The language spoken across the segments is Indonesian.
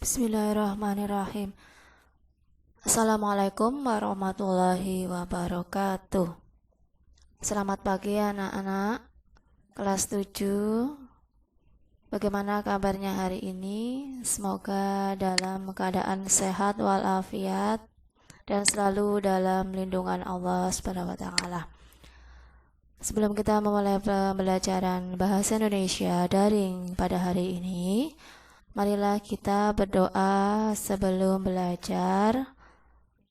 Bismillahirrahmanirrahim. Assalamualaikum warahmatullahi wabarakatuh. Selamat pagi anak-anak kelas 7. Bagaimana kabarnya hari ini? Semoga dalam keadaan sehat walafiat dan selalu dalam lindungan Allah Subhanahu wa taala. Sebelum kita memulai pembelajaran bahasa Indonesia daring pada hari ini, marilah kita berdoa sebelum belajar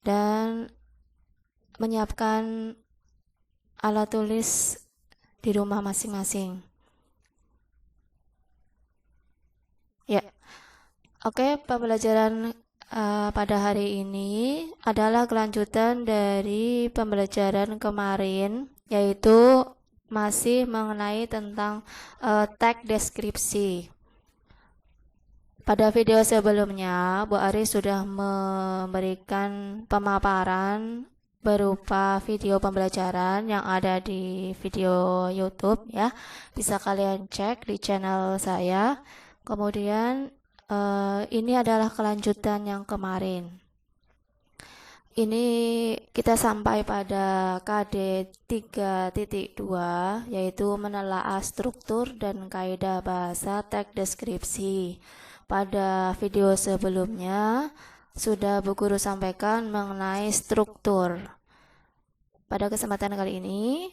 dan menyiapkan alat tulis di rumah masing-masing. Ya, oke, pembelajaran pada hari ini adalah kelanjutan dari pembelajaran kemarin, yaitu masih mengenai tentang teks deskripsi. Pada video sebelumnya, Bu Ari sudah memberikan pemaparan berupa video pembelajaran yang ada di video YouTube ya. Bisa kalian cek di channel saya. Kemudian ini adalah kelanjutan yang kemarin. Ini kita sampai pada KD 3.2, yaitu menelaah struktur dan kaidah bahasa teks deskripsi. Pada video sebelumnya sudah Bu Guru sampaikan mengenai struktur. Pada kesempatan kali ini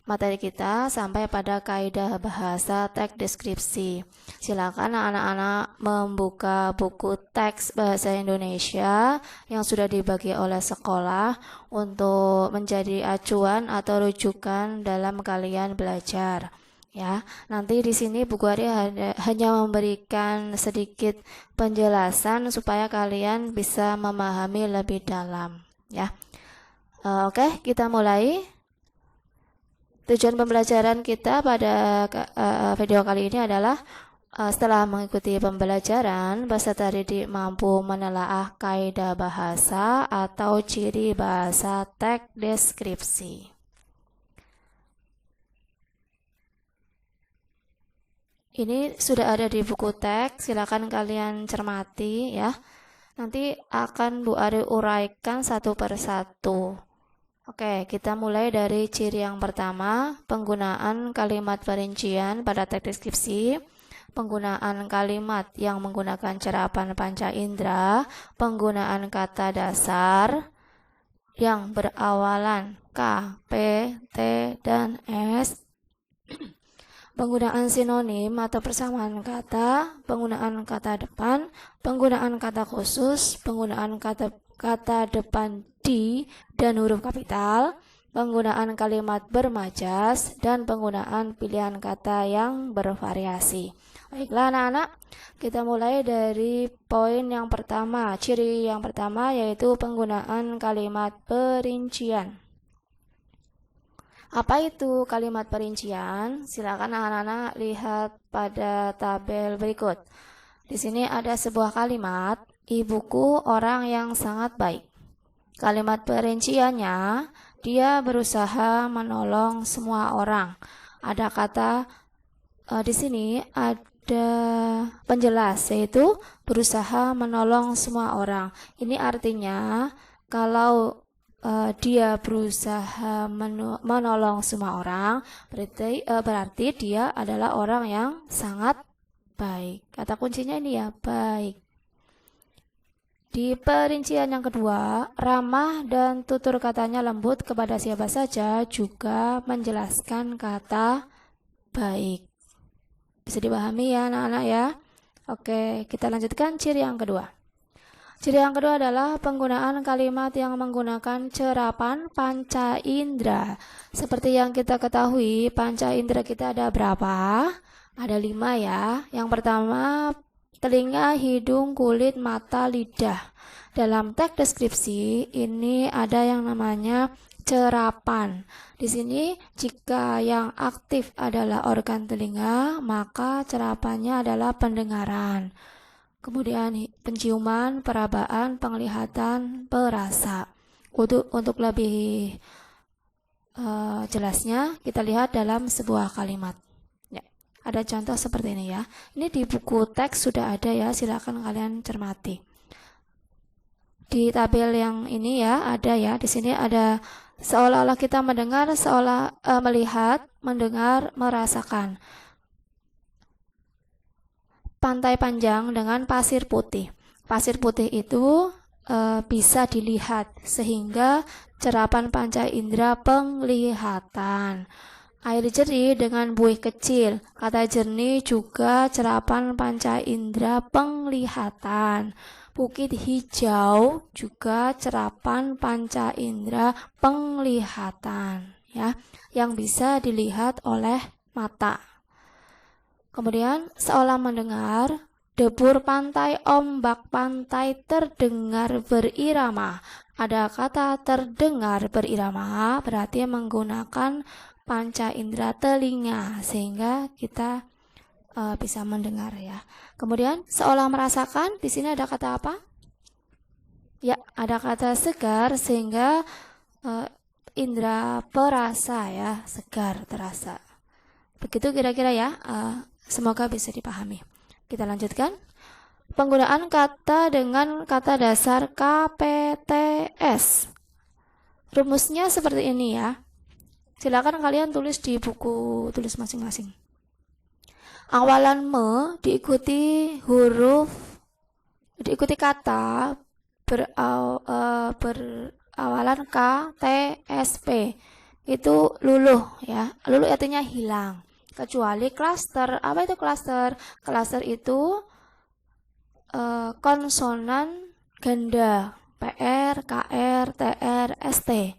materi kita sampai pada kaidah bahasa teks deskripsi. Silakan anak-anak membuka buku teks bahasa Indonesia yang sudah dibagi oleh sekolah untuk menjadi acuan atau rujukan dalam kalian belajar. Ya, nanti di sini Bu Guru hanya memberikan sedikit penjelasan supaya kalian bisa memahami lebih dalam. Ya, oke, kita mulai. Tujuan pembelajaran kita pada video kali ini adalah setelah mengikuti pembelajaran, peserta didik mampu menelaah kaidah bahasa atau ciri bahasa teks deskripsi. Ini sudah ada di buku teks, silakan kalian cermati ya. Nanti akan Bu Ari uraikan satu persatu. Oke, kita mulai dari ciri yang pertama, penggunaan kalimat perincian pada teks deskripsi, penggunaan kalimat yang menggunakan cerapan panca indera, penggunaan kata dasar yang berawalan K, P, T, dan S, penggunaan sinonim atau persamaan kata, penggunaan kata depan, penggunaan kata khusus, penggunaan kata depan di dan huruf kapital, penggunaan kalimat bermajas, dan penggunaan pilihan kata yang bervariasi. Baiklah anak-anak, kita mulai dari poin yang pertama, ciri yang pertama yaitu penggunaan kalimat perincian. Apa itu kalimat perincian? Silakan anak-anak lihat pada tabel berikut. Di sini ada sebuah kalimat, ibuku orang yang sangat baik. Kalimat perinciannya, dia berusaha menolong semua orang. Ada kata di sini ada penjelas, yaitu berusaha menolong semua orang. Ini artinya kalau dia berusaha menolong semua orang, berarti dia adalah orang yang sangat baik. Kata kuncinya ini ya, baik. Di perincian yang kedua, ramah dan tutur katanya lembut kepada siapa saja juga menjelaskan kata baik. Bisa dipahami ya anak-anak ya? Oke, kita lanjutkan ciri yang kedua. Ciri yang kedua adalah penggunaan kalimat yang menggunakan cerapan panca indera. Seperti yang kita ketahui, panca indera kita ada berapa? Ada 5 ya. Yang pertama, telinga, hidung, kulit, mata, lidah. Dalam teks deskripsi ini ada yang namanya cerapan. Di sini jika yang aktif adalah organ telinga, maka cerapannya adalah pendengaran. Kemudian penciuman, perabaan, penglihatan, perasa. Untuk lebih jelasnya kita lihat dalam sebuah kalimat. Ada contoh seperti ini ya. Ini di buku teks sudah ada ya, silakan kalian cermati. Di tabel yang ini ya, ada ya, di sini ada seolah-olah kita mendengar, melihat, mendengar, merasakan. Pantai panjang dengan pasir putih. Pasir putih itu bisa dilihat sehingga cerapan panca indera penglihatan. Air jernih dengan buih kecil. Kata jernih juga cerapan panca indera penglihatan. Bukit hijau juga cerapan panca indera penglihatan ya, yang bisa dilihat oleh mata. Kemudian seolah mendengar, debur pantai, ombak pantai terdengar berirama. Ada kata terdengar berirama berarti menggunakan panca indera telinga sehingga kita bisa mendengar ya. Kemudian seolah merasakan, di sini ada kata apa? Ya, ada kata segar sehingga indera perasa ya, segar terasa. Begitu kira-kira ya. Semoga bisa dipahami. Kita lanjutkan. Penggunaan kata dengan kata dasar KPTS. Rumusnya seperti ini ya. Silakan kalian tulis di buku tulis masing-masing. Awalan me diikuti kata berawalan K, T, S, P. Itu luluh ya. Luluh artinya hilang. Kecuali klaster. Apa itu klaster? Klaster itu konsonan ganda. PR, KR, TR, ST.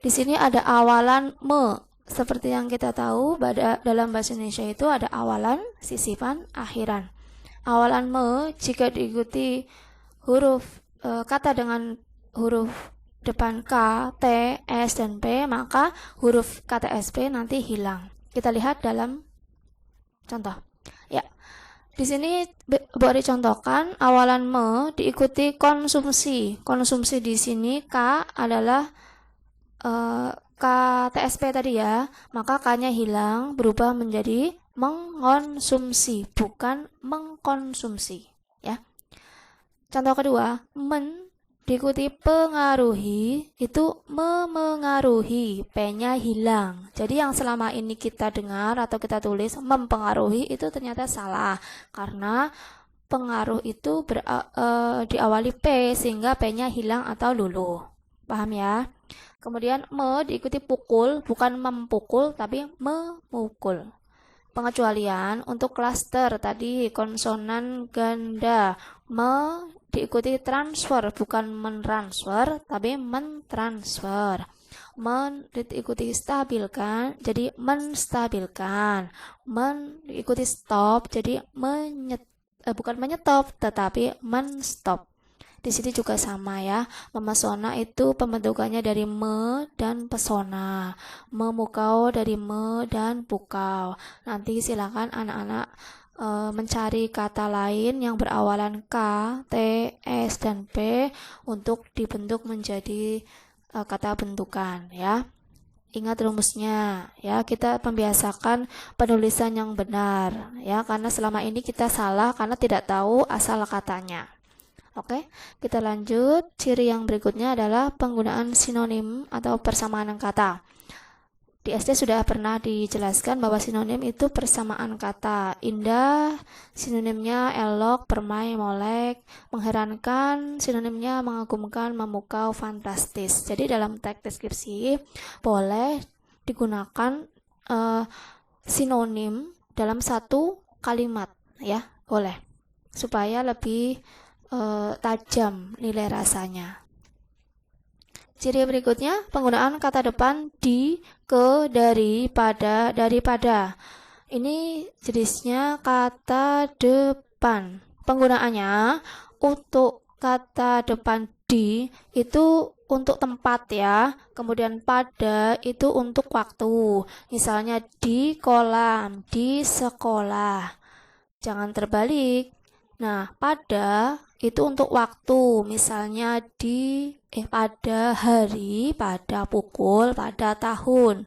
Di sini ada awalan me. Seperti yang kita tahu dalam bahasa Indonesia itu ada awalan, sisipan, akhiran. Awalan me jika diikuti huruf kata dengan huruf depan K, T, S, dan P, maka huruf kata SP nanti hilang. Kita lihat dalam contoh. Ya, di sini boleh dicontohkan awalan me diikuti konsumsi. Konsumsi di sini K adalah KTSP tadi ya, maka K-nya hilang berubah menjadi mengkonsumsi, bukan mengkonsumsi ya. Contoh kedua, men diikuti pengaruhi, itu memengaruhi, P-nya hilang. Jadi yang selama ini kita dengar atau kita tulis mempengaruhi itu ternyata salah, karena pengaruh itu diawali P sehingga P-nya hilang atau luluh. Paham ya? Kemudian me diikuti pukul, bukan mempukul tapi memukul. Pengecualian untuk klaster tadi konsonan ganda. Me diikuti transfer, bukan mentransfer tapi mentransfer. Men diikuti stabilkan, jadi menstabilkan. Men diikuti stop, jadi bukan menyetop tetapi menstop. Di sini juga sama ya. Memesona itu pembentukannya dari me dan pesona. Memukau dari me dan pukau. Nanti silakan anak-anak mencari kata lain yang berawalan K, T, S, dan P untuk dibentuk menjadi kata bentukan ya. Ingat rumusnya ya, kita membiasakan penulisan yang benar ya, karena selama ini kita salah karena tidak tahu asal katanya. Oke, kita lanjut. Ciri yang berikutnya adalah penggunaan sinonim atau persamaan kata. Di SD sudah pernah dijelaskan bahwa sinonim itu persamaan kata. Indah, sinonimnya elok, permai, molek. Mengherankan, sinonimnya mengagumkan, memukau, fantastis. Jadi dalam teks deskripsi boleh digunakan sinonim dalam satu kalimat, ya, boleh. Supaya lebih tajam nilai rasanya. Ciri berikutnya, penggunaan kata depan di, ke, dari, pada, daripada. Ini jenisnya kata depan. Penggunaannya untuk kata depan di itu untuk tempat ya. Kemudian pada itu untuk waktu. Misalnya di kolam, di sekolah. Jangan terbalik. Nah, pada itu untuk waktu, misalnya pada hari, pada pukul, pada tahun.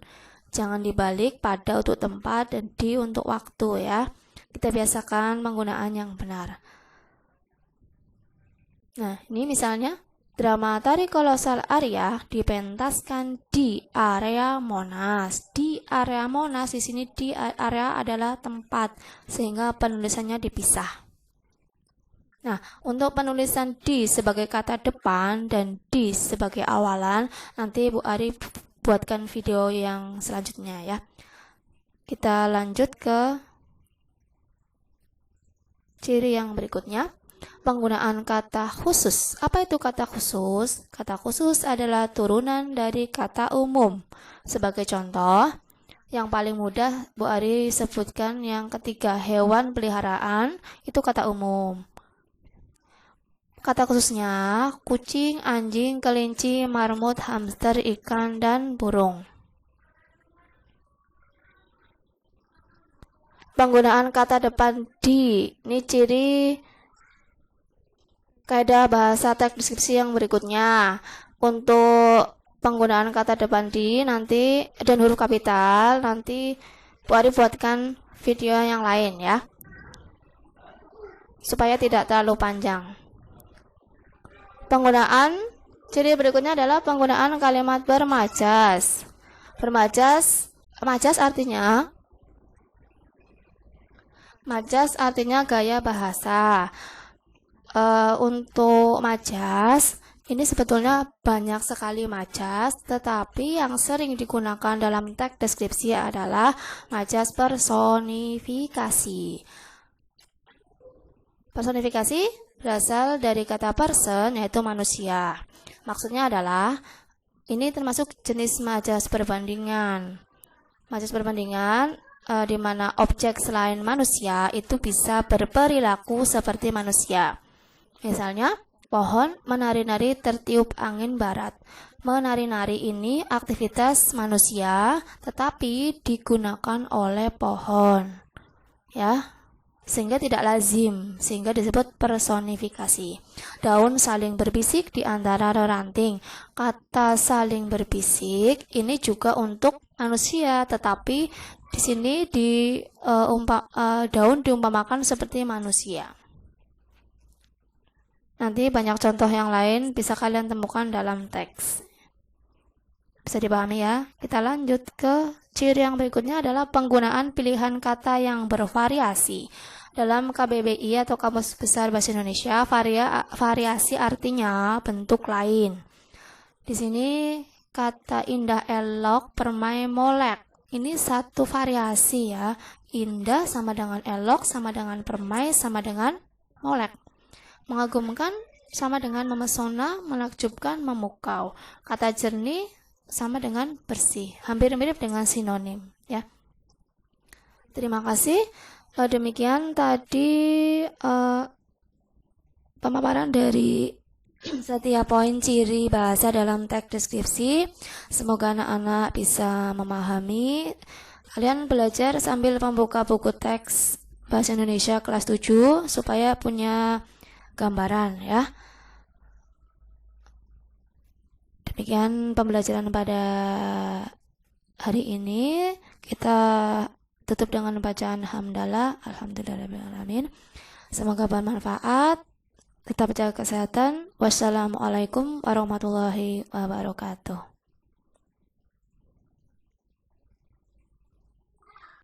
Jangan dibalik pada untuk tempat dan di untuk waktu ya. Kita biasakan penggunaan yang benar. Nah, ini misalnya drama Tari Kolosal Arya dipentaskan di area Monas. Di area Monas, di sini di area adalah tempat, sehingga penulisannya dipisah. Nah, untuk penulisan di sebagai kata depan dan di sebagai awalan, nanti Bu Ari buatkan video yang selanjutnya ya. Kita lanjut ke ciri yang berikutnya. Penggunaan kata khusus. Apa itu kata khusus? Kata khusus adalah turunan dari kata umum. Sebagai contoh, yang paling mudah Bu Ari sebutkan yang ketiga, hewan peliharaan, itu kata umum. Kata khususnya, kucing, anjing, kelinci, marmut, hamster, ikan, dan burung. Penggunaan kata depan di, ini ciri kaidah bahasa teks deskripsi yang berikutnya. Untuk penggunaan kata depan di nanti dan huruf kapital, nanti Bu Ari buatkan video yang lain ya, supaya tidak terlalu panjang. Penggunaan ciri berikutnya adalah penggunaan kalimat bermajas. Majas artinya gaya bahasa. Untuk majas, ini sebetulnya banyak sekali majas, tetapi yang sering digunakan dalam teks deskripsi adalah majas personifikasi. Personifikasi berasal dari kata person, yaitu manusia. Maksudnya adalah, ini termasuk jenis majas perbandingan. Majas perbandingan di mana objek selain manusia itu bisa berperilaku seperti manusia. Misalnya, pohon menari-nari tertiup angin barat. Menari-nari ini aktivitas manusia, tetapi digunakan oleh pohon. Ya, sehingga tidak lazim, sehingga disebut personifikasi. Daun saling berbisik di antara ranting. Kata saling berbisik ini juga untuk manusia, tetapi di sini daun diumpamakan seperti manusia. Nanti banyak contoh yang lain bisa kalian temukan dalam teks. Bisa dipahami ya? Kita lanjut ke ciri yang berikutnya adalah penggunaan pilihan kata yang bervariasi. Dalam KBBI atau Kamus Besar Bahasa Indonesia, variasi artinya bentuk lain. Di sini kata indah, elok, permai, molek. Ini satu variasi ya. Indah sama dengan elok, sama dengan permai, sama dengan molek. Mengagumkan sama dengan memesona, menakjubkan, memukau. Kata jernih sama dengan bersih. Hampir mirip dengan sinonim ya. Terima kasih. Demikian tadi pemaparan dari setiap poin ciri bahasa dalam teks deskripsi. Semoga anak-anak bisa memahami. Kalian belajar sambil membuka buku teks Bahasa Indonesia kelas 7 supaya punya gambaran ya. Demikian pembelajaran pada hari ini. Kita tutup dengan bacaan hamdalah, alhamdulillahirrahmanirrahim. Semoga bermanfaat. Tetap jaga kesehatan. Wassalamualaikum warahmatullahi wabarakatuh.